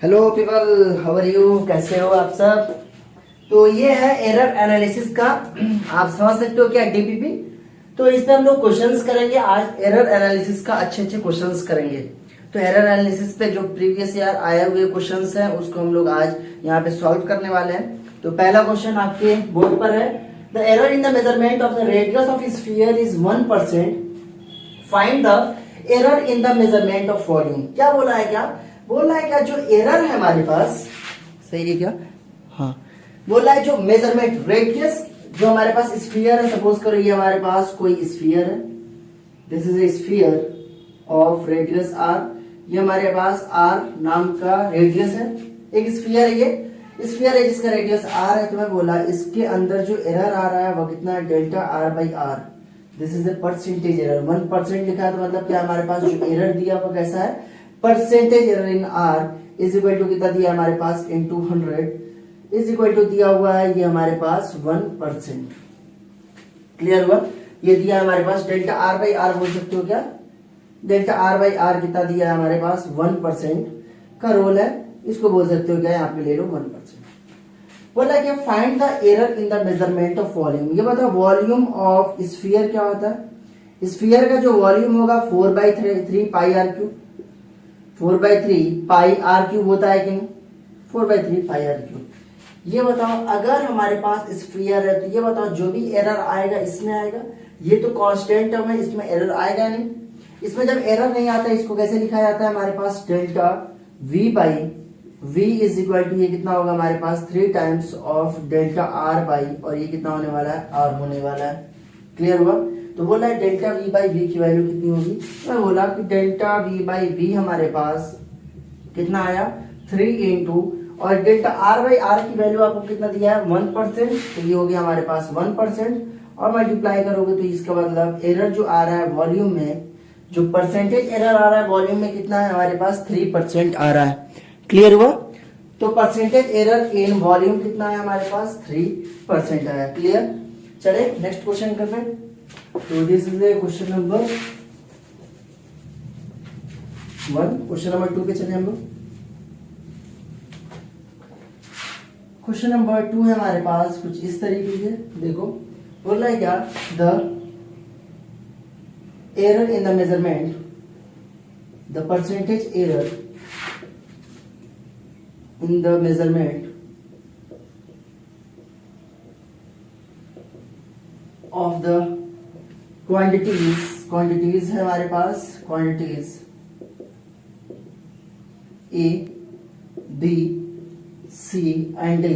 Hello people, how are you? कैसे हो आप सब? तो ये है एरर एनालिसिस का, आप समझ सकते हो क्या, डीपीपी। तो इसमें हम लोग क्वेश्चंस करेंगे आज। एरर एनालिसिस का अच्छे अच्छे क्वेश्चंस करेंगे। तो एरर एनालिसिस पे जो प्रीवियस ईयर आए हुए क्वेश्चंस हैं उसको हम लोग आज यहाँ पे सॉल्व करने वाले हैं। तो पहला क्वेश्चन आपके बोर्ड पर है, the error in the measurement of the radius of sphere is 1%, find the error in the measurement of volume. क्या बोला है? क्या बोला है? क्या जो एरर है हमारे पास, सही है क्या? हाँ, बोला है जो मेजरमेंट रेडियस, जो हमारे पास स्फीयर है, सपोज करो ये हमारे पास कोई स्फीयर है, this is a sphere of radius R. ये हमारे पास आर नाम का रेडियस है, एक स्फीयर है, ये स्फीयर है जिसका रेडियस आर है। तो मैं बोला इसके अंदर जो एरर आ रहा है वो कितना है? Delta are by R. This is a percentage error, 1% लिखा है। तो मतलब क्या हमारे पास जो एरर दिया हुआ कैसा है? Percentage error in R is equal to कितना दिया हमारे पास? इनटू 100 इज इक्वल टू दिया हुआ है ये हमारे पास 1%। क्लियर हुआ? ये दिया हमारे पास डेल्टा आर बाई आर, बोल सकते हो क्या? डेल्टा आर बाई आर कितना दिया है हमारे पास? 1% का रोल है, इसको बोल सकते हो क्या? यहाँ पे ले लो 1%। बोला क्या? Find the error in the measurement of volume. ये बताओ वॉल्यूम ऑफ स्फीयर क्या होता है? स्फीयर का जो वॉल्यूम होगा 4/3 pi r cube, 4/3 pi r cube होता है कि नहीं? 4/3 पाई आर क्यूब। ये बताओ अगर हमारे पास स्फीयर है तो ये बताओ जो भी एरर आएगा इसमें आएगा। ये तो कांस्टेंट टर्म है, इसमें एरर आएगा नहीं। इसमें जब एरर नहीं आता इसको कैसे लिखा जाता है हमारे पास? Delta v by v is equal to, ये कितना होगा हमारे पास? 3 times of delta are by, और ये कितना होने वाला है? आर होने वाला है। क्लियर हुआ? तो बोला है डेल्टा वी बाई वी की वैल्यू कितनी होगी? मैं बोला कि डेल्टा वी बाई वी हमारे पास कितना आया? 3 इंटू, और डेल्टा आर बाई आर की वैल्यू आपको कितना दिया है? 1%। तो ये हो गया हमारे पास 1%, और मल्टीप्लाई करोगे तो इसका मतलब एरर जो आ रहा है वॉल्यूम में, जो परसेंटेज एरर आ रहा है वॉल्यूम में कितना है हमारे पास? 3% आ रहा है। क्लियर हुआ? तो परसेंटेज एरर इन वॉल्यूम कितना है हमारे पास? 3% आया। क्लियर? चले नेक्स्ट क्वेश्चन करते हैं। तो this is question number 1। Question number 2 पे चले हम लोग। क्वेश्चन नंबर 2 है हमारे पास कुछ इस तरीके से, देखो बोल रहा है क्या? The error in the measurement, the percentage error in the measurement of the quantities है हमारे पास, quantities A, B, C and D।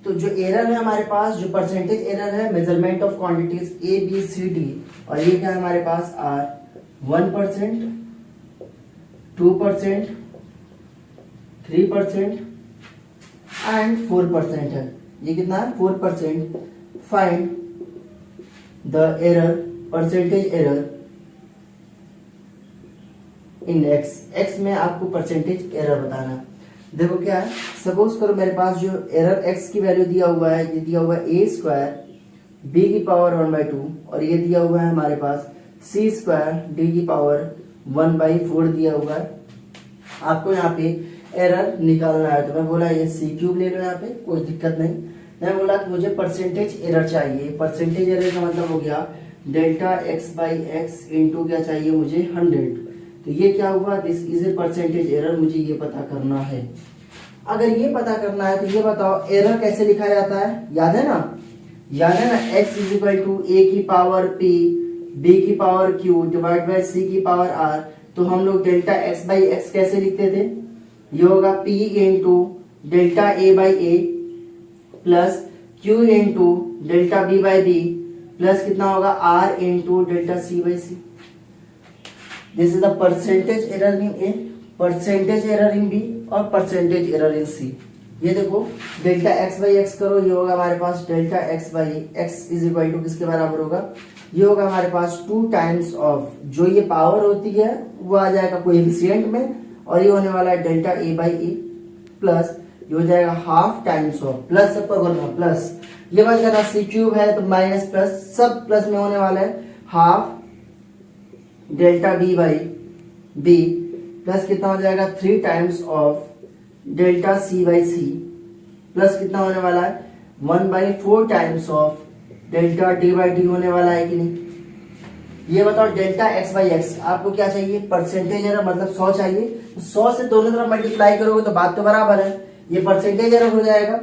तो जो एरर है हमारे पास, जो परसेंटेज एरर है measurement of quantities A, B, C, D, और ये क्या है हमारे पास? R 1%, 2%, 3% एंड 4% है। ये कितना है? 4%। Find the error, percentage error in x. X में आपको परसेंटेज एरर बताना है। देखो क्या है, सपोज करो मेरे पास जो एरर एक्स की वैल्यू दिया हुआ है, ये दिया हुआ है ए स्क्वायर बी की पावर 1/2, और ये दिया हुआ है हमारे पास सी स्क्वायर डी की पावर 1/4 दिया हुआ है। आपको यहाँ पे एरर निकालना है। तो मैं बोला ये सी क्यूब ले लो, यहाँ पे कोई दिक्कत नहीं। मैं बोला कि मुझे परसेंटेज एरर चाहिए। परसेंटेज एरर का मतलब हो गया delta x by x into क्या चाहिए मुझे? 100। तो ये क्या हुआ? This is a percentage error, मुझे ये पता करना है। अगर ये पता करना है तो ये बताओ एरर कैसे लिखा जाता है? याद है ना? याद है ना? एक्स इज इक्वल टू ए की पावर पी, बी की power Q divide by c की पावर आर। तो हम लोग डेल्टा एक्स बाई एक्स कैसे लिखते थे? ये होगा P into delta A by A plus Q into delta B by B plus कितना होगा? R into delta C by C. This is the percentage error in A, percentage error in B और percentage error in C। ये देखो delta x by x करो, ये होगा हमारे पास delta x by x is equal to किसके बराबर होगा? ये होगा हमारे पास 2 टाइम्स ऑफ जो ये पावर होती है वो आ जाएगा कोएफिशिएंट में, और ये होने वाला है delta A by A plus ये हो जाएगा हाफ टाइम्स ऑफ, प्लस सबका करना प्लस, ये बात करना सी क्यूब है तो माइनस प्लस, सब प्लस में होने वाला है half delta B by B plus कितना हो जाएगा 3 times of delta C by C plus कितना होने वाला है 1/4 times of delta D by D होने वाला है कि नहीं। ये बताओ डेल्टा एक्स बाई एक्स आपको क्या चाहिए, परसेंटेज एरर मतलब 100 चाहिए। तो 100 से दोनों तरफ मल्टीप्लाई करोगे तो बात तो बराबर है, ये परसेंटेज एरर हो जाएगा,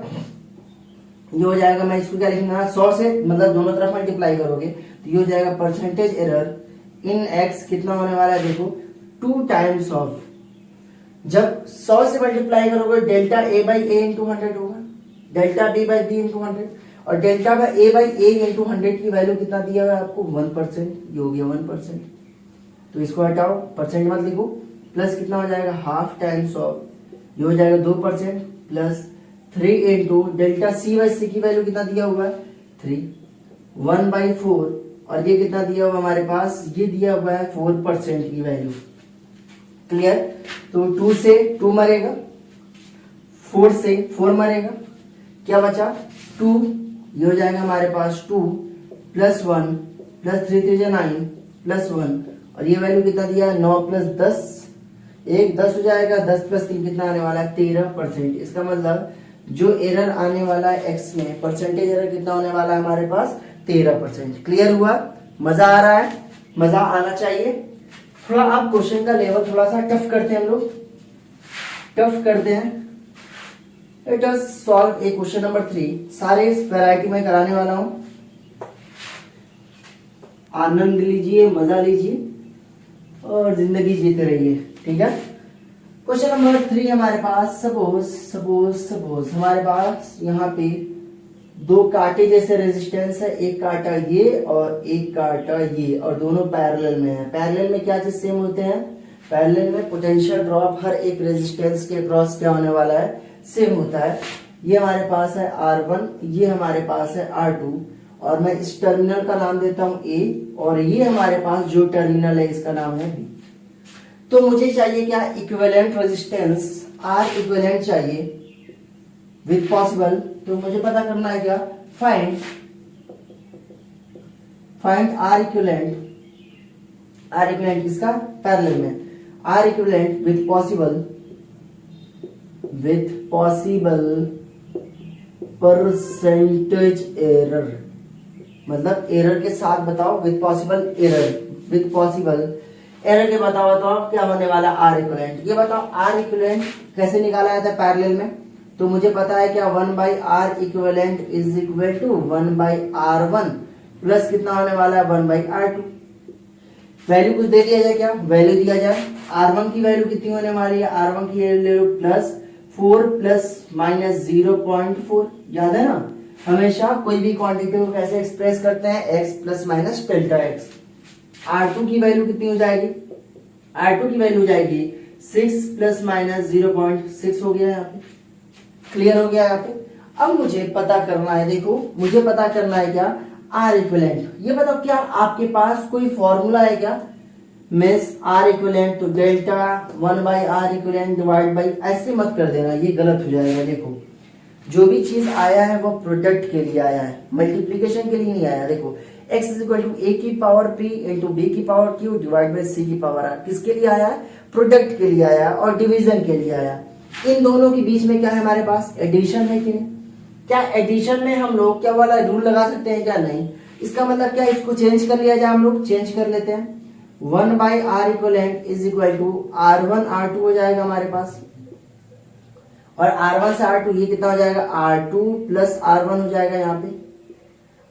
ये हो जाएगा। मैं इसको क्या लिखूंगा 100 से मतलब दोनों तरफ मल्टीप्लाई करोगे तो ये हो जाएगा परसेंटेज एरर इन एक्स कितना होने वाला है देखो 2 टाइम्स ऑफ, जब 100 से मल्टीप्लाई करोगे delta A by A into 100 होगा, delta B by B into 100 और डेल्टा का ए बाई ए इंटू 100 की वैल्यू कितना दिया हुआ है आपको 1%, ये हो गया 1%। तो इसको हटाओ, परसेंट मत लिखो, प्लस कितना हो जाएगा हाफ टाइम्स ऑफ, ये हो जाएगा 2% plus 3 into delta C by c की वैल्यू कितना दिया हुआ है 3, 1/4 और ये कितना दिया हुआ हमारे पास, ये दिया हुआ है 4% की वैल्यू। क्लियर। तो 2 से 2 मरेगा, 4 से 4 मरेगा, क्या बचा 2, ये हो जाएगा हमारे पास 2 प्लस 1 प्लस 3 3 9 प्लस 1 और ये वैल्यू कितना दिया 9 प्लस 10 1 10 हो जाएगा, 10 प्लस 3 कितना आने वाला है 13%। इसका मतलब जो एरर आने वाला है एक्स में परसेंटेज एरर कितना होने वाला है हमारे पास 13%। क्लियर हुआ, मजा आ रहा है, मजा आना चाहिए। थोड़ा आप क्वेश्चन का लेवल थोड़ा सा टफ करते हैं, हम लोग टफ करते हैं। लेट अस सॉल्व ए क्वेश्चन नंबर 3, सारे इस वैरायटी में कराने वाला हूं, आनंद लीजिए, मजा लीजिए और जिंदगी जीते रहिए, ठीक है। क्वेश्चन नंबर 3 हमारे पास सपोज हमारे पास यहाँ पे 2 कांटे जैसे रेजिस्टेंस है, एक कांटा ये और एक कांटा ये और दोनों पैरेलल में है। पैरेलल में क्या चीज सेम होते हैं, पैरेलल में पोटेंशियल ड्रॉप हर एक रेजिस्टेंस के अक्रॉस क्या होने वाला है सेम होता है। ये हमारे पास है R1, ये हमारे पास है R2 और मैं इस टर्मिनल का नाम देता हूं A और ये हमारे पास जो टर्मिनल है इसका नाम है B। तो मुझे चाहिए क्या इक्विवेलेंट रेजिस्टेंस R इक्विवेलेंट चाहिए विद पॉसिबल। तो मुझे पता करना है क्या, फाइंड R इक्विवेलेंट किसका पैरेलल में, R equivalent with possible percentage error, मतलब एरर के साथ बताओ विद पॉसिबल एरर के बताओ क्या होने वाला R इक्विवेलेंट। ये बताओ R इक्विवेलेंट कैसे निकाला जाता है पैरेलल में, तो मुझे पता है क्या 1/R equivalent is equal to 1/R1 plus कितना होने वाला है 1/R2। वैल्यू कुछ दे दिया जाए, क्या वैल्यू दिया जाए, R1 की वैल्यू कितनी होने वाली है, R1 की वैल्यू प्लस 4 प्लस माइनस 0.4। याद है ना, हमेशा कोई भी क्वांटिटी को कैसे एक्सप्रेस करते हैं x plus minus delta x। R2 की वैल्यू कितनी हो जाएगी, R2 की वैल्यू हो जाएगी 6 प्लस माइनस 0.6 हो गया यहाँ पे। क्लियर हो गया यहाँ पे। अब मुझे पता करना है, देखो मुझे पता करना है क्या R इक्विवेलेंट। ये बताओ क्या आपके पास कोई फॉर्मूला है क्या, मींस R इक्विवेलेंट तो delta 1/R equivalent divide by, ऐसे मत कर देना, ये गलत हो जाएगा। देखो जो भी चीज आया है वो प्रोडक्ट के लिए आया है, मल्टीप्लीकेशन के लिए नहीं आया। देखो x is equal to a की पावर p इंटू b की power q divide by c की पावर r, किसके लिए आया है, प्रोडक्ट के लिए आया और डिवीजन के लिए आया। इन दोनों के बीच में क्या है हमारे पास, एडिशन है कि नहीं। क्या एडिशन में हम लोग क्या वाला रूल लगा सकते हैं क्या, नहीं। इसका मतलब क्या, इसको चेंज कर लिया जाए, हम लोग चेंज कर लेते हैं। 1/R equivalent is equal to R1 R2 हो जाएगा हमारे पास और R1 से R2 ये कितना हो जाएगा R2 प्लस R1 हो जाएगा यहाँ पे।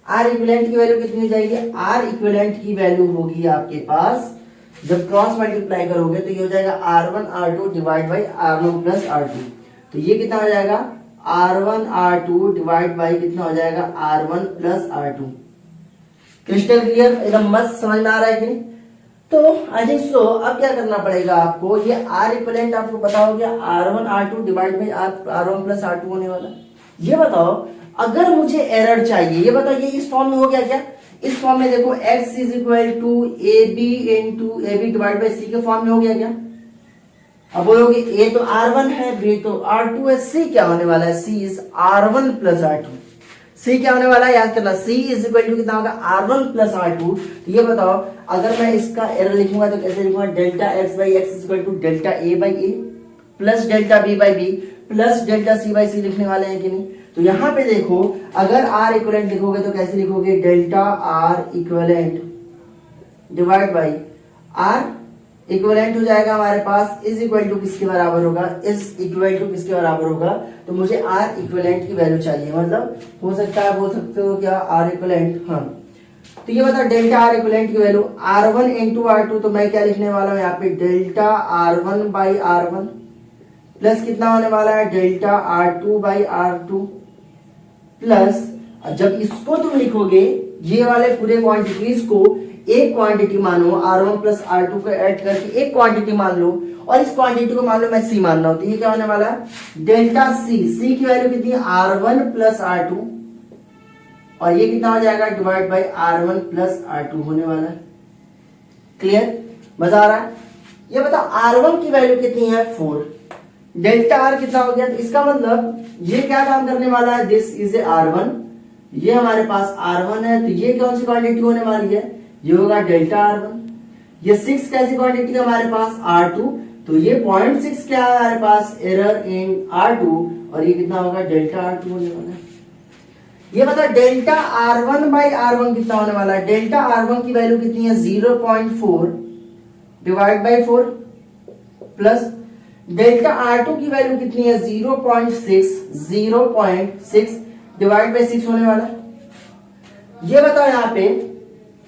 R इक्विवेलेंट की वैल्यू कितनी हो जाएगी, R इक्विवेलेंट की वैल्यू होगी आपके पास जब क्रॉस मल्टीप्लाई करोगे तो ये हो जाएगा R1 R2 divide by R1 plus R2। तो ये कितना हो जाएगा R1 R2 डिवाइड बाई कितना हो जाएगा R1 plus R2। Crystal clear, एकदम मस्त समझ में आ रहा है कि नहीं। तो आई थिंक सो अब क्या करना पड़ेगा आपको, ये R इक्विवेलेंट आपको पता हो गया, R1 R2 divide by R1 plus R2 होने वाला। ये बताओ अगर मुझे एरर चाहिए, ये बताओ ये इस फॉर्म में हो गया क्या, इस फॉर्म में देखो x is equal to AB into AB divide by C के फॉर्म में हो गया क्या। अब बोलोगे A तो R1 है, B तो R2 है, C क्या होने वाला है, C is R1 plus R2। सी क्या होने वाला है याद करना, सी इज इक्वल टू कितना होगा R1 प्लस R2। तो ये बताओ अगर मैं इसका एरर लिखूंगा तो कैसे लिखूंगा, delta x by x is equal to delta A by A plus delta B by B plus delta C by c लिखने वाले हैं कि नहीं। तो यहाँ पे देखो अगर आर इक्वलेंट लिखोगे तो कैसे लिखोगे, delta R equivalent divide by R equivalent हो जाएगा हमारे पास इज इक्वल टू किसके बराबर होगा, इज इक्वल टू किसके बराबर होगा, तो मुझे आर इक्वलेंट की वैल्यू चाहिए, मतलब हो सकता है बोल सकते हो क्या आर इक्वलेंट, हाँ। तो ये बता डेल्टा आर इक्वलेंट की वैल्यू R1 इंटू R2, तो मैं क्या लिखने वाला हूँ यहाँ पे delta R1 by R1 plus कितना होने वाला है delta R2 by R2 plus, जब इसको तुम लिखोगे ये वाले पूरे क्वांटिटीज को एक क्वांटिटी मानो, R1 प्लस R2 को ऐड करके एक क्वांटिटी मान लो और इस क्वांटिटी को मान लो मैं C मान रहा हूं, तो ये क्या होने वाला है डेल्टा C की वैल्यू कितनी है R1 प्लस R2 और ये कितना हो जाएगा divide by R1 plus R2 होने वाला है। क्लियर, मजा आ रहा है। ये बताओ R1 की वैल्यू कितनी है 4, डेल्टा R कितना हो गया, तो इसका मतलब ये क्या काम करने वाला है, दिस इज ए R1, ये हमारे पास R1 है, तो ये कौन सी क्वांटिटी होने वाली है, ये होगा डेल्टा R1। ये 6 कैसी क्वांटिटी है हमारे पास R2, तो ये 0.6 क्या है हमारे पास एरर इन R2 और ये कितना होगा डेल्टा R2 होने वाला है। ये बता डेल्टा R1 बाई R1 कितना होने वाला है, डेल्टा R1 की वैल्यू कितनी है 0.4 divide by 4 plus delta R2 की वैल्यू कितनी है 0.6 डिवाइड बाई 6 होने वाला है। ये बताओ यहाँ पे,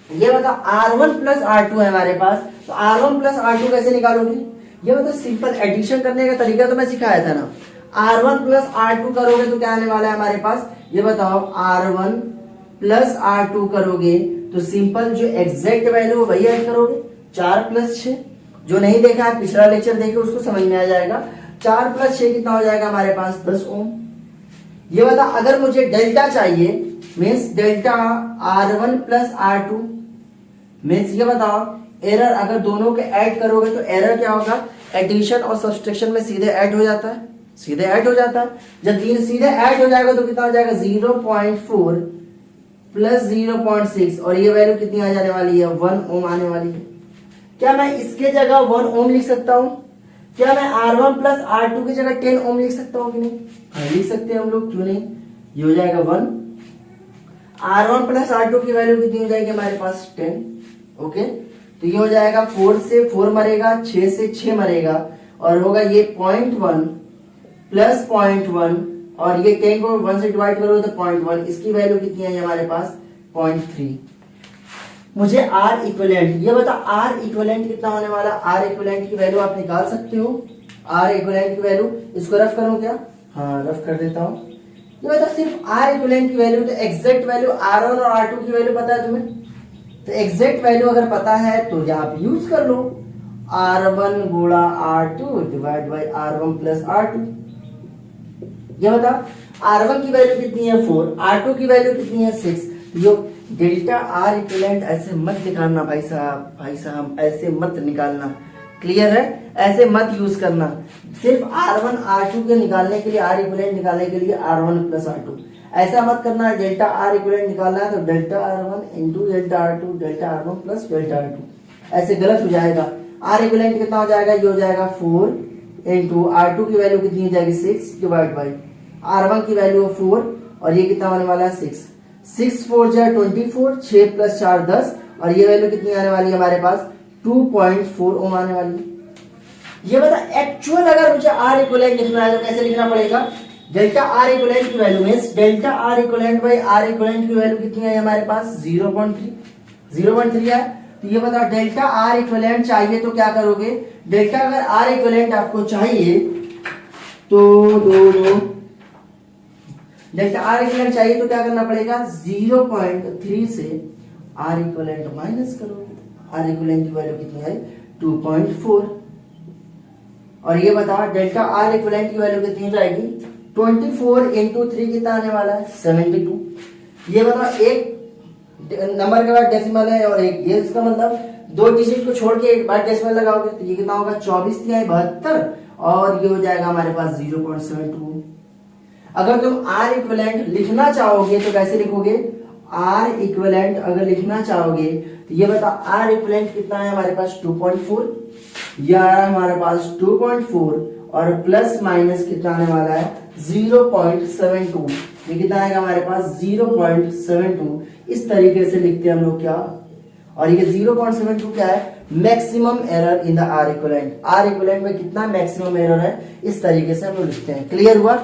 ये बताओ R1 प्लस R2 है हमारे पास, तो R1 प्लस R2 कैसे निकालोगे, ये बताओ सिंपल एडिशन करने का तरीका तो मैं सिखाया था ना, R1 प्लस R2 करोगे तो क्या आने वाला है हमारे पास, ये बताओ R1 प्लस R2 करोगे तो सिंपल जो एग्जैक्ट वैल्यू वही ऐड करोगे, 4 प्लस 6, जो नहीं देखा है पिछला लेक्चर देखे उसको समझ में आ जाएगा, 4 प्लस 6 कितना हो जाएगा हमारे पास 10 ओम। ये बता अगर मुझे डेल्टा चाहिए means delta R1 plus R2 means, ये बताओ एरर अगर दोनों के ऐड करोगे तो एरर क्या होगा, एडिशन और सब्सट्रैक्शन में सीधे ऐड हो जाता है, सीधे ऐड हो जाता है, जब सीधे ऐड हो जाएगा तो कितना हो जाएगा 0.4 प्लस 0.6 और ये वैल्यू कितनी आ जाने वाली है 1 ओम आने वाली है। क्या मैं इसके जगह 1 ओम लिख सकता हूं, क्या मैं R1 प्लस R2 की जगह 10 ओम लिख सकता हूं कि नहीं, हाँ लिख सकते हैं हम लोग, क्यों नहीं, ये हो जाएगा 1, R1 प्लस R2 की वैल्यू कितनी हो जाएगी हमारे पास 10, ओके। तो ये हो जाएगा 4 से 4 मरेगा, 6 से 6 मरेगा और होगा ये 0.1 प्लस 0.1 और ये 10 को 1 से डिवाइड करोगे तो 0.1, इसकी वैल्यू कितनी है हमारे पास 0.3। मुझे R इक्विवेलेंट, ये बता R इक्विवेलेंट कितना होने वाला, R इक्विवेलेंट की वैल्यू आप निकाल सकते हो, R इक्विवेलेंट की वैल्यू, इसको रफ करूं क्या, हाँ रफ कर देता हूं। ये बता सिर्फ R इक्विवेलेंट की वैल्यू, तो एग्जैक्ट वैल्यू R1 और R2 की वैल्यू पता है तुम्हें, तो एग्जैक्ट वैल्यू अगर पता है तो आप यूज कर लो, R1 गुणा R2 divide by R1 plus R2। ये बता R1 की वैल्यू कितनी है 4, R2 की वैल्यू कितनी है 6, यो डेल्टा R इक्विवेलेंट ऐसे मत निकालना भाई साहब ऐसे मत निकालना, क्लियर है, ऐसे मत यूज करना, सिर्फ R1 R2 के निकालने के लिए, R इक्विवेलेंट निकालने के लिए R1 प्लस R2, ऐसा मत करना है डेल्टा R इक्विवेलेंट निकालना है तो delta R1 into delta R2 delta R1 plus delta R2, ऐसे गलत हो जाएगा। R इक्विवेलेंट कितना हो जाएगा, ये हो जाएगा 4 इंटू R2 की वैल्यू कितनी हो जाएगी 6 डिवाइड बाई R1 की वैल्यू 4 और ये कितना होने वाला है 6, 6 4 जा 24, 6 प्लस 4 10 और ये वैल्यू कितनी आने वाली है हमारे पास 2.4 ओम आने वाली है। ये बता एक्चुअल अगर मुझे R इक्विवेलेंट लिखना है तो कैसे लिखना पड़ेगा, डेल्टा R इक्विवेलेंट की value means delta R equivalent by R equivalent की वैल्यू कितनी है हमारे पास 0.3 है। तो ये बता डेल्टा R इक्विवेलेंट चाहिए तो क्या करोगे, डेल्टा अगर R इक्विवेलेंट आपको चाहिए तो डेल्टा R इक्विवेलेंट चाहिए तो क्या करना पड़ेगा 0.3 से R इक्विवेलेंट माइनस करोगे, R इक्विवेलेंट की वैल्यू कितनी है 2.4 और ये बता डेल्टा R इक्विवेलेंट की वैल्यू कितनी जाएगी 24 इंटू 3 कितना आने वाला है 72। ये बता एक नंबर के बाद डेसिमल है और एक, ये इसका मतलब 2 डिजिट को छोड़ के एक बार डेसिमल लगाओगे तो ये कितना होगा 24 72 और ये हो जाएगा हमारे पास 0.72। अगर तुम आर इक्विवेलेंट लिखना चाहोगे तो कैसे लिखोगे, आर इक्विवेलेंट अगर लिखना चाहोगे तो ये बता आर इक्विवेलेंट कितना है हमारे पास 2.4, या हमारे पास 2.4 और प्लस माइनस कितना आने वाला है 0.72, ये कितना आएगा हमारे पास 0.72। इस तरीके से लिखते हैं हम लोग क्या, और ये 0.72 क्या है, maximum error in the R equivalent. R equivalent में कितना मैक्सिमम एरर है, इस तरीके से हम लोग लिखते हैं। क्लियर हुआ,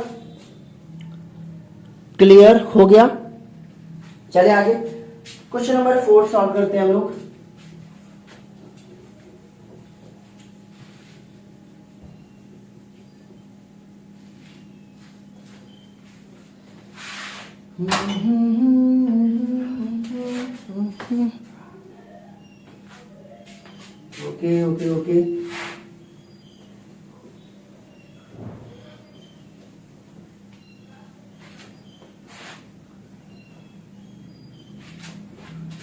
क्लियर हो गया। चले आगे, क्वेश्चन नंबर 4 सॉल्व करते हैं हम लोग। ओके ओके ओके,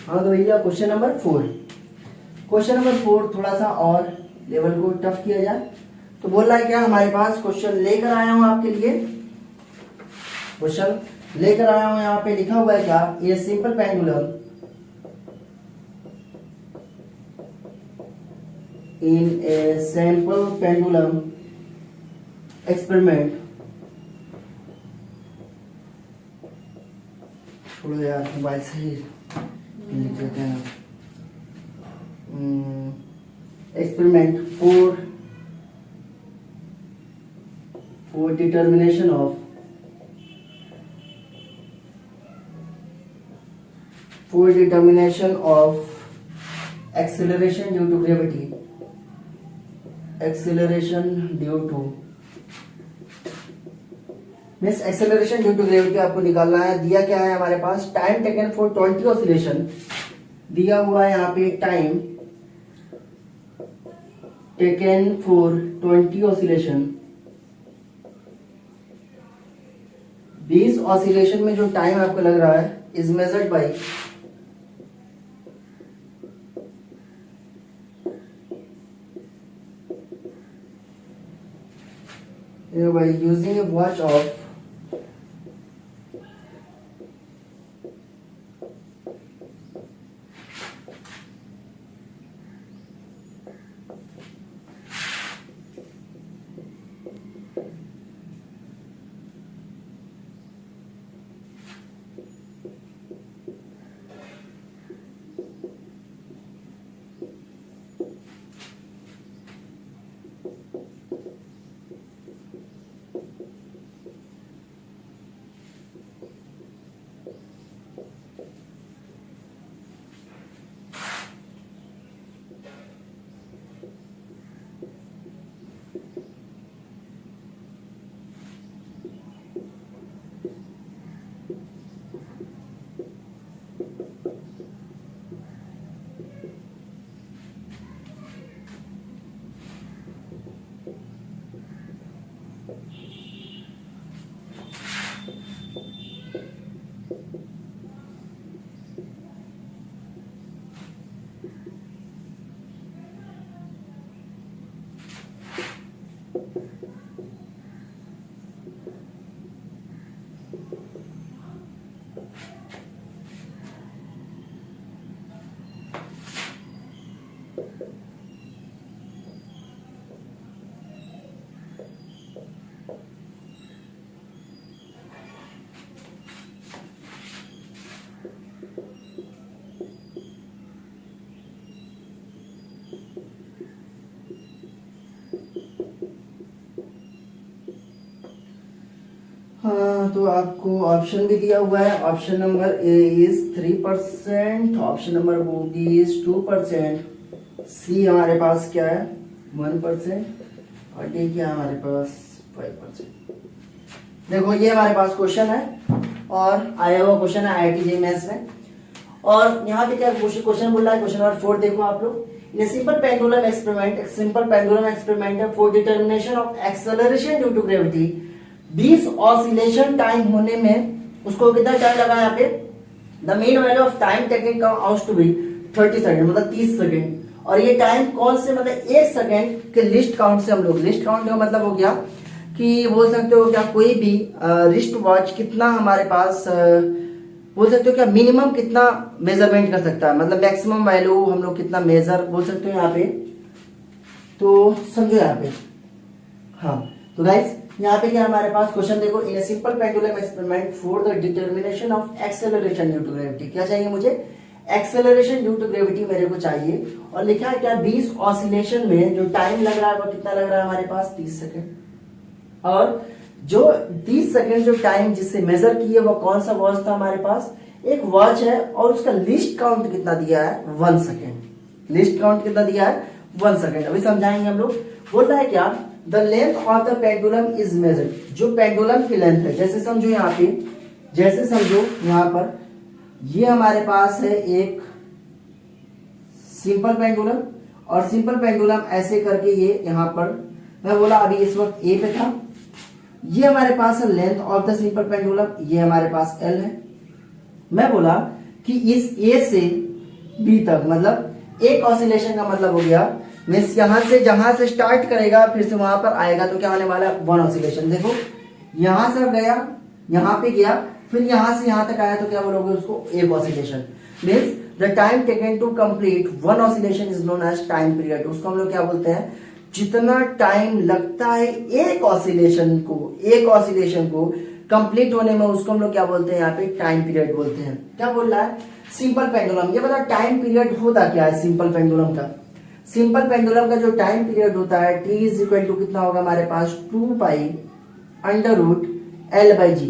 हाँ तो भैया क्वेश्चन नंबर 4, क्वेश्चन नंबर 4 थोड़ा सा और लेवल को टफ किया जाए तो बोल रहा है क्या, हमारे पास क्वेश्चन लेकर आया हूं आपके लिए, क्वेश्चन लेकर आया हूं, यहाँ पे लिखा हुआ है क्या, ये simple pendulum in a sample pendulum experiment, छोड़ो यार मोबाइल से ही लिख देते हैं, experiment for determination of acceleration due to gravity, acceleration due to means acceleration due to gravity आपको निकालना है। दिया क्या है हमारे पास, टाइम टेकन फॉर 20 ऑसिलेशन, दिया हुआ है यहाँ पे time taken for 20 oscillation, 20 oscillation में जो टाइम आपको लग रहा है is measured by using a watch of हाँ तो आपको ऑप्शन भी दिया हुआ है, option number A is 3%, option number B is 2%, C हमारे पास क्या है 1% और डी क्या है हमारे पास 5%। देखो ये हमारे पास क्वेश्चन है और आया हुआ क्वेश्चन है IIT JEE Mains में, और यहाँ पे क्या क्वेश्चन बोल रहा है, क्वेश्चन नंबर 4 देखो आप लोग, इन सिंपल पेंडुलम एक्सपेरिमेंट, एक सिंपल पेंडुलम एक्सपेरिमेंट है for determination of acceleration due to gravity, 20 oscillation time होने में उसको कितना टाइम लगा यहाँ पे, the mean value of time taking out to be 30 second, मतलब 30 सेकंड। और ये टाइम कौन से, मतलब 1 सेकंड के लिस्ट काउंट से, हम लोग लिस्ट काउंट का मतलब हो गया कि बोल सकते हो क्या कोई भी रिस्ट वॉच कितना हमारे पास बोल सकते हो क्या मिनिमम कितना मेजरमेंट कर सकता है, मतलब मैक्सिमम वैल्यू हम लोग कितना मेजर बोल सकते हो यहाँ पे। तो समझो यहाँ पे, हाँ तो गाइस यहाँ पे क्या हमारे पास क्वेश्चन देखो, in a simple pendulum experiment for the determination of acceleration due to gravity. क्या चाहिए मुझे? एक्सेलरेशन ड्यू टू ग्रेविटी मेरे को चाहिए। और लिखा है क्या 20 ऑसिलेशन में जो टाइम लग रहा है वो कितना लग रहा है हमारे पास 30 सेकेंड। और जो 30 सेकेंड जो टाइम जिससे मेजर किए वो कौन सा वॉच था हमारे पास? एक वॉच है और उसका लिस्ट काउंट कितना दिया है? 1 सेकेंड। लिस्ट काउंट कितना दिया है? 1 सेकेंड। अभी समझाएंगे हम लोग। बोल रहा है क्या the length of the pendulum is measured. जो पेंडुलम की लेंथ है, जैसे समझो यहाँ पे, जैसे समझो यहाँ पर ये हमारे पास है एक सिंपल पेंडुलम, और सिंपल पेंडुलम ऐसे करके ये यहाँ पर मैं बोला अभी इस वक्त ए पे था। ये हमारे पास है length of the simple pendulum, ये हमारे पास एल है। मैं बोला कि इस ए से बी तक मतलब एक ऑसिलेशन का मतलब हो गया मीन्स यहां से जहां से स्टार्ट करेगा फिर से वहां पर आएगा तो क्या होने वाला है? 1 ऑसिलेशन। देखो यहां से गया, यहां पे गया, फिर यहां से यहां तक आया तो क्या बोलोगे उसको? एक oscillation. Means the time taken to complete 1 oscillation is known as time period. उसको हम लोग क्या बोलते हैं? जितना टाइम लगता है एक ऑसिलेशन को कंप्लीट होने में उसको हम लोग क्या बोलते हैं? यहाँ पे टाइम पीरियड बोलते हैं। क्या बोल रहा है? Simple pendulum. ये बता टाइम पीरियड होता क्या है सिंपल पेंडुलम का? सिंपल पेंडुलम का जो टाइम पीरियड होता है t इज इक्वल टू कितना होगा हमारे पास? 2 pi under root l by g.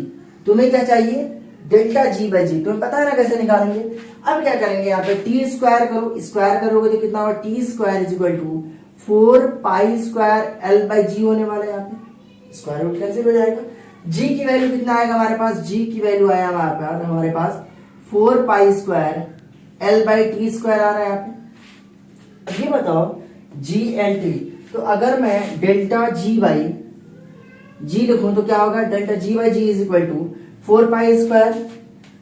तुम्हें क्या चाहिए? Delta ji by g. तुम्हें पता है ना कैसे निकालेंगे। अब क्या करेंगे यहाँ पे टी स्क्वायर करो, स्क्वायर करोगे तो कितना होगा? T square is equal to 4 pi square l by g होने वाला है। यहाँ पे स्क्वायर रूट कैंसिल हो जाएगा। जी की वैल्यू कितना आएगा हमारे पास? जी की वैल्यू आया हमारे पास 4 pi square l by t square आ रहा है यहाँ पे। ये बताओ जी एल टी, तो अगर मैं डेल्टा जी बाई जी लिखूं तो क्या होगा? Delta ji by G is equal to 4 pi square,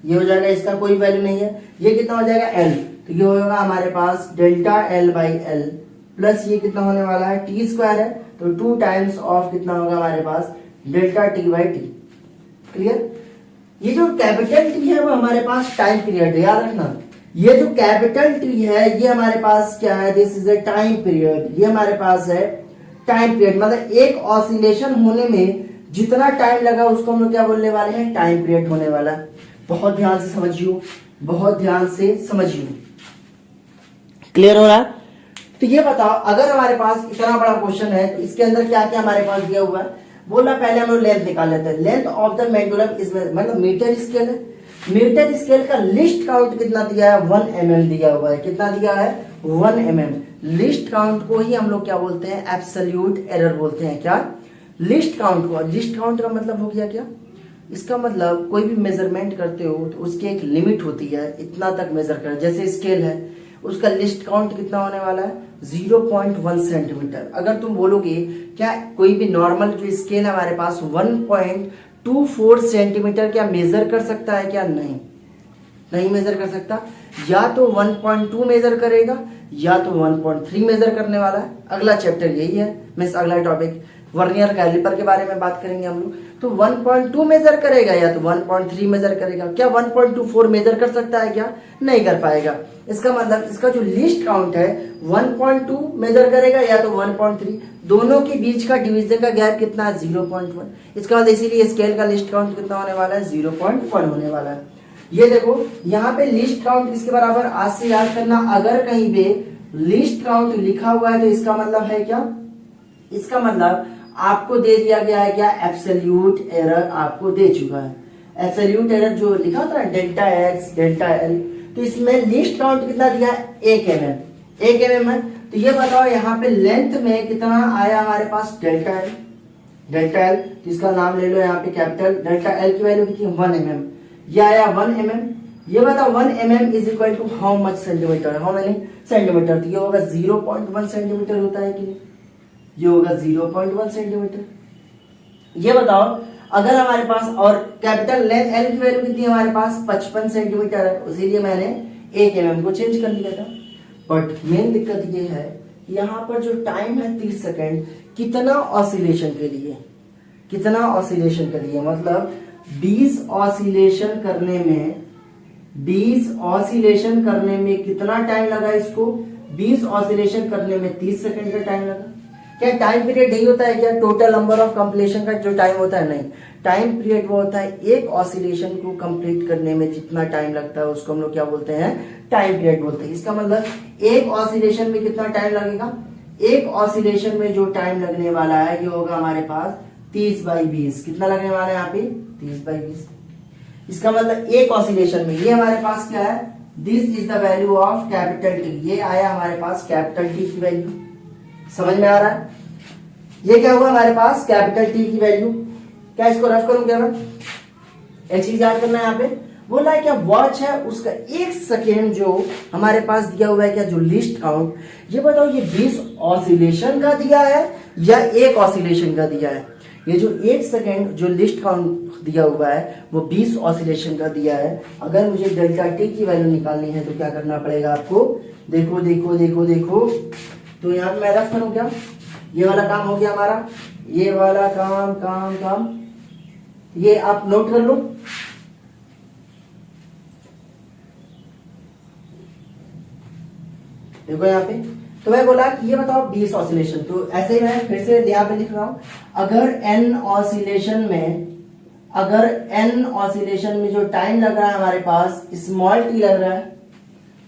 ये हो जाएगा, इसका कोई वैल्यू नहीं है। ये कितना हो जाएगा? एल, तो ये होगा हमारे पास delta l by l plus ये कितना होने वाला है? टी स्क्वायर है तो 2 टाइम्स ऑफ कितना होगा हमारे पास? Delta t by t. Clear? ये जो कैपिटल टी है वो हमारे पास टाइम पीरियड है, याद रखना। ये जो कैपिटल टी है ये हमारे पास क्या है? This is a time period. ये हमारे पास है टाइम पीरियड, मतलब एक ऑसिलेशन होने में जितना टाइम लगा उसको हम लोग क्या बोलने वाले हैं? टाइम पीरियड होने वाला। बहुत ध्यान से समझियो, बहुत ध्यान से समझियो। क्लियर हो रहा है? तो ये बताओ अगर हमारे पास इतना बड़ा क्वेश्चन है तो इसके अंदर क्या क्या हमारे पास दिया हुआ है? बोला पहले हम लोग लेंथ निकाल लेते हैं। Length of the pendulum is मतलब मीटर स्केल है। मीटर स्केल का लिस्ट काउंट कितना दिया है? 1 mm दिया हुआ है। कितना दिया है? 1 mm। लिस्ट काउंट को ही हम लोग क्या बोलते हैं? एब्सोल्यूट एरर बोलते हैं। क्या? लिस्ट काउंट को। लिस्ट काउंट का मतलब हो गया क्या? इसका मतलब कोई भी मेजरमेंट करते हो तो उसकी एक लिमिट होती है, इतना तक मेजर कर। जैसे स्केल है उसका लिस्ट काउंट कितना होने वाला है? 0.1 सेंटीमीटर। अगर तुम बोलोगे क्या कोई भी नॉर्मल जो स्केल है हमारे पास 1.24 सेंटीमीटर क्या मेजर कर सकता है क्या? नहीं मेजर कर सकता। या तो 1.2 मेजर करेगा या तो 1.3 मेजर करने वाला है। अगला चैप्टर यही है, मीन्स अगला टॉपिक वर्नियर कैलिपर के बारे में बात करेंगे हम लोग। तो 1.2 मेजर करेगा या तो 1.3 मेजर करेगा। क्या 1.24 मेजर कर सकता है क्या? नहीं कर पाएगा। इसका मतलब इसका जो लिस्ट काउंट है 1.2 मेजर करेगा या तो 1.3, दोनों के बीच का डिवीजन का गैप कितना है? 0.1। इसका मतलब इसीलिए स्केल का लिस्ट काउंट कितना होने वाला है? 0.1 होने वाला है। ये देखो यहाँ पे लिस्ट काउंट किसके बराबर? आज से याद करना, अगर कहीं पे लिस्ट काउंट लिखा हुआ है तो इसका मतलब है क्या? इसका मतलब आपको दे दिया गया है क्या? एब्सोल्यूट एरर आपको दे चुका है। एब्सोल्यूट एरर जो लिखा होता है डेल्टा एक्स डेल्टा एल, तो इसमें लिस्ट काउंट कितना दिया है? 1 mm। 1 mm है। तो ये बताओ यहाँ पे लेंथ में कितना आया हमारे पास? Delta l. डेल्टा एल तो इसका नाम ले लो यहाँ पे कैपिटल। डेल्टा एल की वैल्यू कितनी? 1 mm। ये आया 1 mm। ये बताओ 1 mm is equal to how much centimeter? How many centimeter? तो ये होगा 0.1 सेंटीमीटर होता है कि नहीं? ये होगा 0.1 सेंटीमीटर। ये बताओ अगर हमारे पास और कैपिटल लेंथ एल की वैल्यू कितनी है हमारे पास? 55 सेंटीमीटर है, इसीलिए मैंने 1 mm को चेंज कर लिया था। बट मेन दिक्कत ये है यहाँ पर जो टाइम है 30 सेकेंड, कितना ऑसिलेशन के लिए? कितना ऑसिलेशन करिए, मतलब 20 ऑसिलेशन करने में कितना टाइम लगा इसको, 20 ऑसिलेशन करने में 30 सेकंड का टाइम लगा। क्या टाइम पीरियड यही होता है क्या, टोटल नंबर ऑफ कंप्लीशन का जो टाइम होता है? नहीं, टाइम पीरियड वो होता है एक ऑसिलेशन को कंप्लीट करने में जितना टाइम लगता है उसको हम लोग क्या बोलते हैं, टाइम पीरियड बोलते हैं। इसका मतलब एक ऑसिलेशन में कितना टाइम लगेगा, एक ऑसिलेशन में जो टाइम लगने वाला है ये होगा हमारे पास 30/20। कितना लगने वाला है यहाँ पे, 30/20। इसका मतलब एक ऑसिलेशन में ये हमारे पास क्या है, this is the value of capital T. ये आया हमारे पास कैपिटल टी की वैल्यू, समझ में आ रहा है? ये क्या हुआ हमारे पास, कैपिटल टी की वैल्यू। क्या इसको रफ करूं क्या मैं, एक चीज याद करना है यहाँ पे, बोला है क्या वॉच है उसका 1 सेकेंड जो हमारे पास दिया हुआ है क्या, जो लिस्ट काउंट, ये बताओ ये 20 ऑसिलेशन का दिया है या एक ऑसिलेशन का दिया है? ये जो 1 सेकेंड जो लिस्ट काउंट दिया हुआ है वो 20 ऑसिलेशन का दिया है। अगर मुझे डेल्टा टी की वैल्यू निकालनी है तो क्या करना पड़ेगा आपको, देखो देखो देखो देखो, तो यहाँ पे मैं रफ करूं क्या, ये वाला काम हो गया हमारा, ये वाला काम काम काम, ये आप नोट कर लो। देखो यहाँ पे, तो मैं बोला कि ये बताओ 20 ऑसिलेशन, तो ऐसे ही मैं फिर से यहाँ पे लिख रहा हूं, अगर n ऑसिलेशन में जो टाइम लग रहा है हमारे पास स्मॉल टी लग रहा है,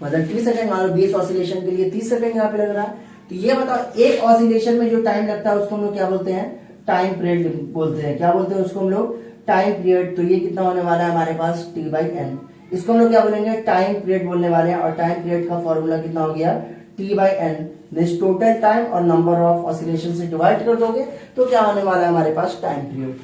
मतलब 30 सेकंड, मान लो 20 ऑसिलेशन के लिए 30 सेकंड यहाँ पे लग रहा है, तो ये बताओ एक ऑसिलेशन में जो टाइम लगता है उसको हम लोग क्या बोलते हैं, टाइम पीरियड बोलते हैं। क्या बोलते हैं उसको हम लोग, टाइम पीरियड। तो ये कितना होने वाला है हमारे पास, t/n। इसको हम लोग क्या बोलेंगे, टाइम पीरियड बोलने वाले हैं, और टाइम पीरियड का फॉर्मूला कितना हो गया, t/n। दिस टोटल टाइम और नंबर ऑफ ऑसिलेशन से डिवाइड कर दोगे तो क्या होने वाला है हमारे पास, टाइम पीरियड।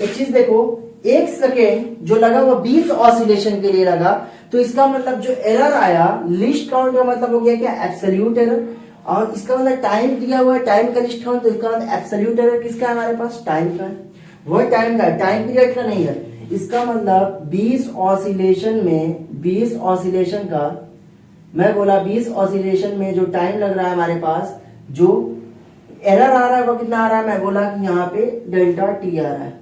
एक चीज देखो, 1 सेकेंड जो लगा वो 20 ऑसिलेशन के लिए लगा, तो इसका मतलब जो एरर आया लिस्ट काउंट का मतलब हो गया क्या, एब्सोल्यूट एरर। और इसका मतलब टाइम दिया हुआ है, टाइम का लिस्ट काउंट, तो इसका मतलब एब्सोल्यूट एरर किसका है हमारे पास, टाइम का है, वो टाइम का है, टाइम पीरियड का नहीं है। इसका मतलब 20 ऑसिलेशन का, मैं बोला 20 ऑसिलेशन में जो टाइम लग रहा है हमारे पास, जो एरर आ रहा है वो कितना आ रहा है, मैं बोला कि यहाँ पे डेल्टा टी आ रहा है,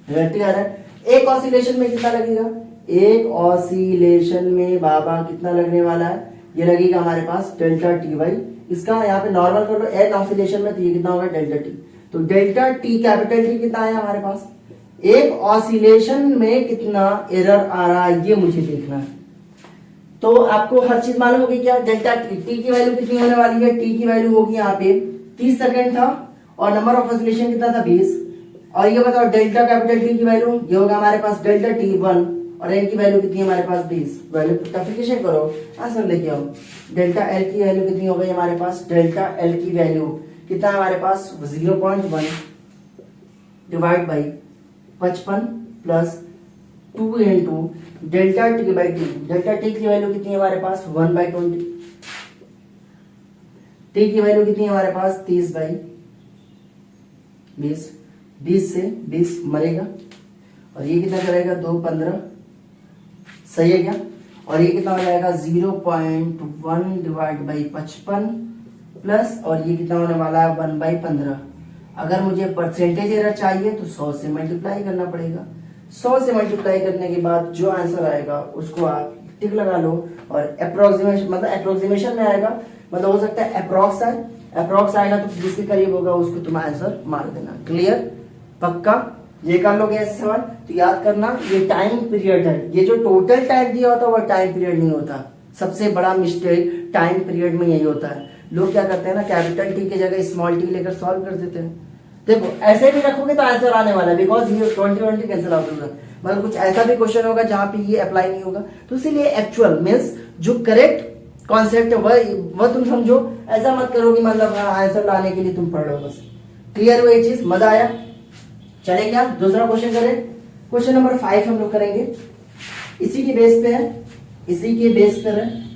डेल्टा टी आ रहा है। एक ऑसिलेशन में कितना लगेगा, एक ऑसिलेशन में बाबा कितना लगने वाला है, ये लगेगा हमारे पास डेल्टा t/, इसका यहाँ पे नॉर्मल कर लो n ऑसिलेशन में, तो ये कितना होगा, डेल्टा t। तो डेल्टा t कैपिटल T कितना है हमारे पास, एक ऑसिलेशन में कितना एरर आ रहा है ये मुझे देखना है। तो आपको हर चीज मालूम होगी क्या, डेल्टा t की वैल्यू कितनी होने वाली है, t की वैल्यू होगी यहाँ पे 30 सेकंड था, और नंबर ऑफ ऑसिलेशन कितना था, 20। और ये बताओ डेल्टा कैपिटल T की वैल्यू, ये होगा हमारे पास डेल्टा t 1, और n की वैल्यू कितनी है हमारे पास, 20। वैल्यू पुटिफिकेशन करो, आंसर लेके आओ। डेल्टा l की वैल्यू कितनी हो गई हमारे पास, डेल्टा l की वैल्यू कितना है हमारे पास, 0.1 divide by 55 plus 2 into delta t/t। Delta t की वैल्यू कितनी है हमारे पास, 1/20। t की वैल्यू कितनी है हमारे पास, 30/20। 20 से 20 मरेगा, और ये कितना करेगा, 2 15, सही है क्या। और ये कितना हो जाएगा, 0.1 डिवाइड बाई 55 प्लस, और ये कितना होने वाला है, 1/15। अगर मुझे परसेंटेज एरर चाहिए तो 100 से मल्टीप्लाई करना पड़ेगा। 100 से मल्टीप्लाई करने के बाद जो आंसर आएगा उसको आप टिक लगा लो, और अप्रोक्सीमेशन, मतलब अप्रोक्सीमेशन में आएगा, मतलब हो सकता है अप्रोक्स आए, अप्रोक्स आएगा तो जिसके करीब होगा उसको तुम आंसर मार देना। क्लियर, पक्का, ये कर लोगे ऐसे सवाल। तो याद करना ये टाइम पीरियड है, ये जो टोटल टाइम दिया होता है वो टाइम पीरियड नहीं होता। सबसे बड़ा मिस्टेक टाइम पीरियड में यही होता है। लोग क्या करते हैं ना, कैपिटल टी की जगह स्मॉल टी लेकर सॉल्व कर देते हैं। देखो ऐसे भी रखोगे तो आंसर आने वाला है, बिकॉज ये 20 कैंसिल आउट होगा, मगर कुछ ऐसा भी क्वेश्चन होगा जहां पे ये अप्लाई नहीं होगा। तो इसीलिए एक्चुअल मीन्स जो करेक्ट कॉन्सेप्ट है वह तुम समझो, ऐसा मत करो कि मतलब आंसर लाने के लिए तुम पढ़ लो बस। क्लियर हुआ ये चीज, मजा आया। चले क्या दूसरा क्वेश्चन करें, क्वेश्चन नंबर 5 हम लोग करेंगे, इसी के बेस पे है, इसी के बेस पर है।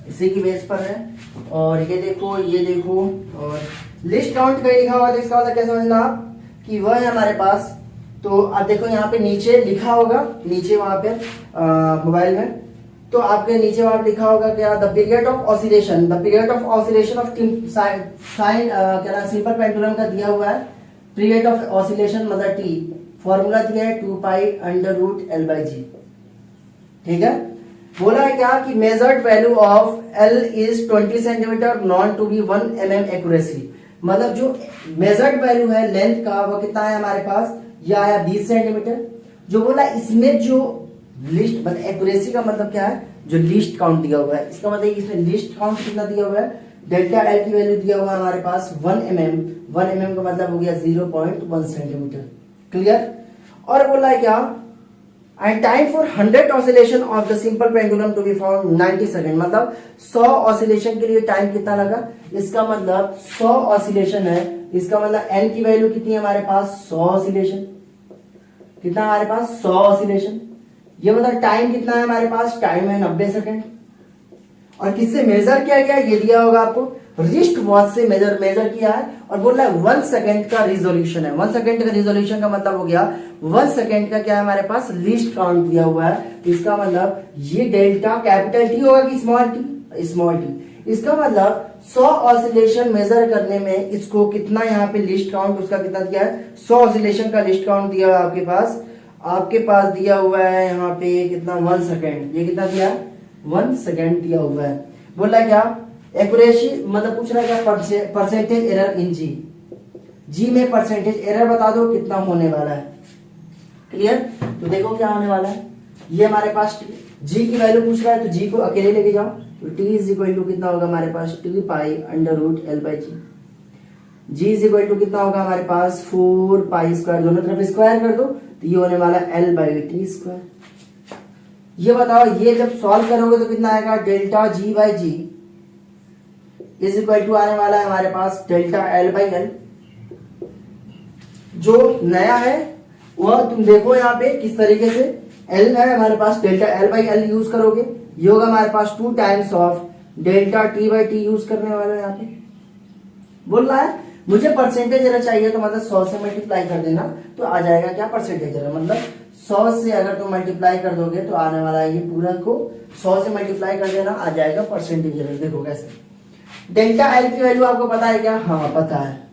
इसी की बेस पर है, और ये देखो ये देखो, और लिस्ट काउंट कहीं लिखा हुआ है तो इसका मतलब क्या समझना आप कि वह है हमारे पास तो आप देखो यहाँ पे नीचे लिखा होगा, नीचे वहां पे मोबाइल में, तो आपके नीचे वहां पे लिखा होगा क्या, the period of oscillation of sine क्या नाम सिंपल पेंडुलम का दिया हुआ है। पीरियड ऑफ ऑसिलेशन मतलब टी, फॉर्मूला दिया है 2π√L/g। ठीक है, बोला है क्या कि measured value of L is 20 centimeter known to be 1 mm accuracy. मतलब जो मेजर्ड वैल्यू है लेंथ का वो कितना है हमारे पास, यह आया 20 सेंटीमीटर। जो बोला इसमें जो लिस्ट मतलब एक्यूरेसी का मतलब क्या है, जो लिस्ट काउंट दिया हुआ है, इसका मतलब इसमें लिस्ट काउंट कितना दिया हुआ है, डेल्टा एल की वैल्यू दिया हुआ है हमारे पास 1 mm। 1 mm का मतलब हो गया 0.1 सेंटीमीटर। क्लियर। और बोला है क्या, and time for 100 oscillation of the simple pendulum to be found 90 second. मतलब 100 ऑसिलेशन के लिए टाइम कितना लगा, इसका मतलब 100 ऑसिलेशन है, इसका मतलब एन की वैल्यू कितनी है हमारे पास, 100 ऑसिलेशन। कितना हमारे पास, 100 ऑसिलेशन। ये मतलब टाइम कितना है हमारे पास, टाइम है 90 सेकंड। और किससे मेजर किया गया, ये दिया होगा आपको, रिस्ट वॉच से मेजर किया है। और बोल रहा है 1 सेकंड का रिजोल्यूशन है। 1 सेकंड का रिजोल्यूशन का मतलब हो गया 1 सेकंड का क्या है हमारे पास, लिस्ट काउंट दिया हुआ है। इसका मतलब ये डेल्टा कैपिटल टी होगा कि स्मॉल टी, स्मॉल टी। इसका मतलब 100 ऑसिलेशन मेजर करने में इसको कितना यहाँ पे लिस्ट काउंट उसका कितना दिया है, 100 ऑसिलेशन का लिस्ट काउंट दिया है आपके पास दिया हुआ है यहाँ पे कितना, 1 सेकंड। ये कितना दिया है, 1 सेकंड दिया हुआ है। बोल रहा है क्या, एक्यूरेसी मतलब पूछ रहा है क्या, परसेंटेज एरर इन जी में परसेंटेज एरर बता दो कितना होने वाला है। क्लियर। तो देखो क्या होने वाला है, ये हमारे पास जी की वैल्यू पूछ रहा है, तो जी को अकेले लेके जाओ, तो टी इज इक्वल टू कितना होगा हमारे पास, 2π√L/g। G is equal to कितना होगा हमारे पास, 4π², दोनों तरफ स्क्वायर कर दो, तो ये होने वाला L/T²। ये बताओ, ये जब सॉल्व करोगे तो कितना आएगा, delta G/g is equal to आने वाला है हमारे पास डेल्टा L/L। जो नया है वह तुम देखो यहाँ पे किस तरीके से, L है हमारे पास, डेल्टा L/L यूज करोगे, ये होगा हमारे पास 2 times of delta T/T use करने वाला है। यहाँ पे बोल रहा है मुझे परसेंटेज एरर चाहिए, तो मतलब 100 से मल्टीप्लाई कर देना तो आ जाएगा क्या, परसेंटेज एरर। मतलब 100 से अगर तुम मल्टीप्लाई कर दोगे तो आने वाला है ये पूरा को 100 से मल्टीप्लाई कर देना, आ जाएगा परसेंटेज एरर। देखो कैसे, डेल्टा एल की वैल्यू आपको पता है क्या, हाँ पता है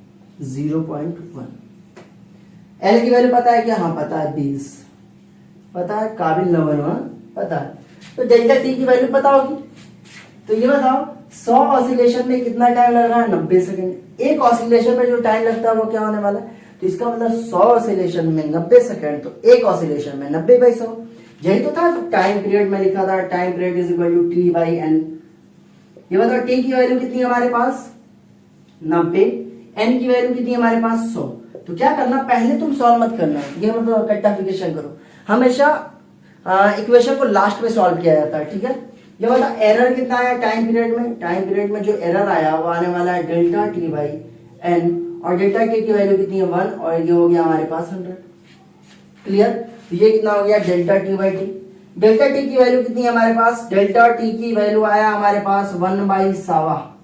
0.1। एल की वैल्यू पता है क्या, हाँ पता है 20। पता है, काबिल न बनो, पता है। तो डेल्टा टी की वैल्यू पता होगी, तो ये बताओ 100 ऑसिलेशन में कितना टाइम लग रहा है, 90 सेकंड। एक ऑसिलेशन में जो टाइम लगता है वो क्या होने वाला है, तो इसका मतलब 100 ऑसिलेशन में 90 सेकंड, तो एक ऑसिलेशन में 90/100। यही तो था टाइम पीरियड में लिखा था, time period is equal to T/N। ये बताओ टी की वैल्यू कितनी है हमारे पास, 90, एन की वैल्यू कितनी है हमारे पास, 100। तो क्या करना, पहले तुम सॉल्व मत करना, ये मतलब कट्टाफिकेशन करो, हमेशा इक्वेशन को लास्ट में सॉल्व किया जाता है। ठीक है, ये बता एरर कितना आया टाइम पीरियड में, टाइम पीरियड में जो एरर आया वो आने वाला है डेल्टा T/N, और डेल्टा टी की वैल्यू कितनी है 1, और ये हो गया हमारे पास 100। क्लियर। तो ये कितना हो गया डेल्टा T/T। डेल्टा टी की वैल्यू कितनी है हमारे पास, डेल्टा टी की वैल्यू आया हमारे पास 1/7।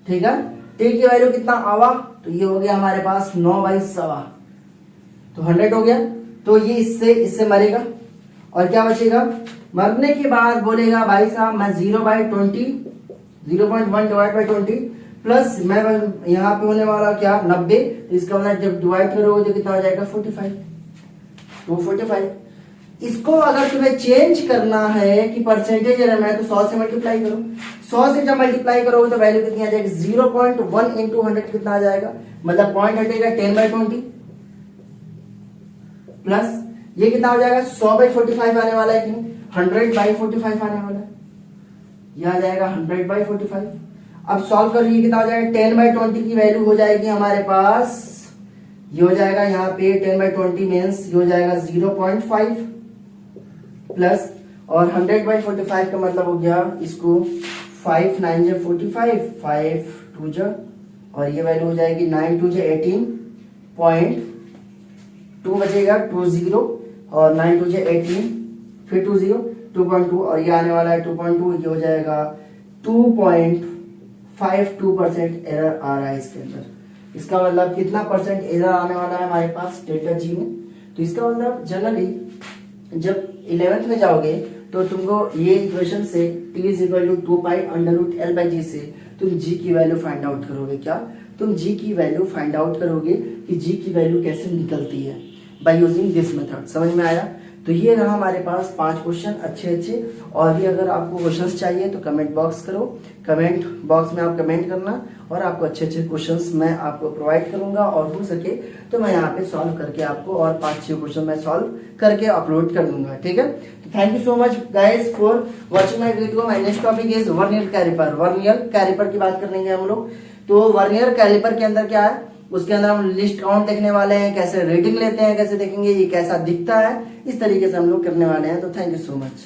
ठीक है, टी की वैल्यू कितना आवा, तो ये हो गया हमारे पास 9/7, तो 100 हो गया। तो ये इससे मरेगा, और क्या बचेगा, मरने के बाद बोलेगा भाई साहब मैं 0/20, 0.1 डिवाइड बाई 20 प्लस मैं यहाँ पे होने वाला क्या 90, तो इसका मतलब जब डिवाइड करोगे तो कितना हो जाएगा 45, 245। इसको अगर तुम्हें चेंज करना है कि परसेंटेज एरर में, तो 100 से मल्टीप्लाई करो। 100 से जब मल्टीप्लाई करोगे तो वैल्यू कितनी आ जाएगी, 0.1 इंटू 100 कितना आ जाएगा, मतलब पॉइंट हटेगा 10/20 प्लस ये कितना हो जाएगा 100/45 आने वाला है कि नहीं, 100/45 आने वाला है, यह आ जाएगा 100/45। अब सॉल्व कर, ये कितना हो जाएगा 10/20 की वैल्यू हो जाएगी हमारे पास, ये हो जाएगा यहाँ पे 10/20 मीन्स ये हो जाएगा 0.5 प्लस, और 100/45 का मतलब हो गया इसको 5 9 जा 45, 5 2 जा, और ये वैल्यू हो जाएगी 9 2 जा 18.2 बचेगा 20, और 9 2 जा 18, फिर 20 2.2, और ये आने वाला है 2.2, ये हो जाएगा 2.52% एरर आ रहा है इसके अंदर। इसका मतलब कितना परसेंट एरर आने वाला है हमारे पास डेल्टा जी में, तो तो इसका मतलब जनरली जब 11th में जाओगे तो तुमको ये इक्वेशन से t is equal to 2 pi under root l by g से तुम g की वैल्यू फाइंड आउट करोगे। क्या तुम g की वैल्यू फाइंड आउट करोगे कि g की वैल्यू कैसे निकलती है बाय यूजिंग दिस मेथड। समझ में आया? तो ये रहा हमारे पास 5 क्वेश्चन अच्छे। और भी अगर आपको क्वेश्चंस चाहिए तो कमेंट बॉक्स करो, कमेंट बॉक्स में आप कमेंट करना और आपको अच्छे क्वेश्चंस मैं आपको प्रोवाइड करूंगा और हो सके तो मैं यहाँ पे सॉल्व करके आपको और 5-6 क्वेश्चन मैं सॉल्व करके अपलोड कर दूंगा। ठीक है, तो thank you so much guys for watching my video. My next topic is vernier caliper. Vernier caliper की बात कर लेंगे हम लोग। तो वर्नियर कैलिपर के अंदर क्या है, उसके अंदर हम लिस्ट काउंट देखने वाले हैं, कैसे रेटिंग लेते हैं, कैसे देखेंगे ये कैसा दिखता है, इस तरीके से हम लोग करने वाले हैं। तो थैंक यू सो मच।